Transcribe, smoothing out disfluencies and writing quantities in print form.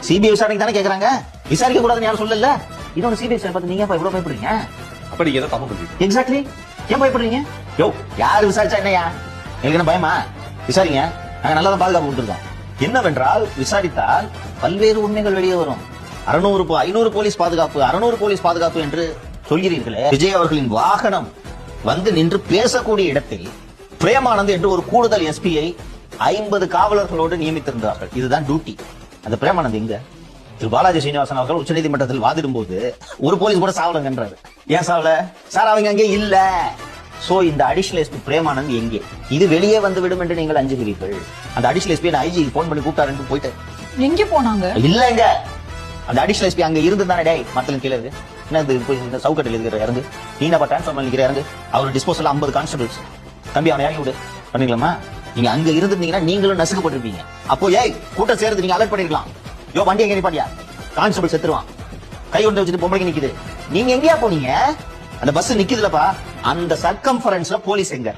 CBI விசாரணைக்கு தானே கேக்குறாங்க, விசாரிக்க கூடாதுன்னு யாரும் சொல்லல. இன்னொன்னு சிபிஐ பார்த்து நீங்க இவ்வளவு பயப்படுறீங்க? அப்ப நீங்க எதை தப்பு பண்றீங்க? எக்ஸாக்ட்லி, ஏன் பயப்படுறீங்க? யோ, யாரு விசாரிச்சா என்னையா, எனக்கு என்ன பயமா? விசாரிங்க, நாங்க நல்லா தான் பாதுகாப்பு கொடுத்துருக்கோம். என்னவென்றால் விசாரித்தால் பல்வேறு உண்மைகள் வெளியே வரும். 500 போலீஸ் பாதுகாப்பு, 600 போலீஸ் பாதுகாப்பு என்று சொல்கிறீர்களே. விஜய் அவர்களின் வாகனம் வந்து நின்று பேசக்கூடிய இடத்தில் பிரேமானந்த் என்று ஒரு கூடுதல் எஸ்பியை 50 காவலர்களோடு நியமித்திருந்தார்கள். இதுதான் டியூட்டி. அந்த பிரேமானந்த் எங்க? திரு பாலாஜி சீனிவாசன் அவர்கள் உச்சநீதிமன்றத்தில் வாதிடும் போது ஒரு போலீஸ் கூட சாவலங்கன்றாரு. ஏன் சாவல சார்? அவங்க அங்கே இல்ல. சோ இந்த அடிஷனல் எஸ்பி பிரேமானந்த் எங்கே? இது வெளியே வந்து விடும் என்று நீங்கள் அஞ்சுகிறீர்கள். அந்த அடிஷனல் எஸ்பி ஐஜி போன் பண்ணி கூப்பிட்டாரு, போயிட்டு எங்க போனாங்க? இல்லங்க, அந்த அடிஷனல் எஸ்பி அங்க இருந்து தானே. டேய், மக்களுக்கு கீழே இருக்கு என்ன, இந்த சவுக்கட்டில் இருக்கிற இறங்கு, நீனப்பா டிரான்ஸ்ஃபார்மர் நிக்கிற இறங்கு, அவர் டிஸ்போசல் 50 கான்ஸ்டபிள்ஸ், தம்பி அவனை இறங்கி விடு பண்ணிக்கலாமா? நீங்க அங்க இருந்திருந்தீங்கன்னா நீங்களும் நசுக்கப்பட்டிருப்பீங்க. அப்போ ஏய் கூட்டம் சேர்ந்து நீங்க அலர்ட் பண்ணிருக்கலாம். யோ வண்டி எங்க நிப்பாட்டியா, கான்ஸ்டபிள் செத்துருவான், கை ஒன்று வச்சுட்டு பொம்பளைக்கு நிக்குது, நீங்க எங்கேயா போனீங்க? அந்த பஸ் நிக்குதுலப்பா, அந்த சர்க்கம்ஃபரன்ஸ்ல போலீஸ் எங்க?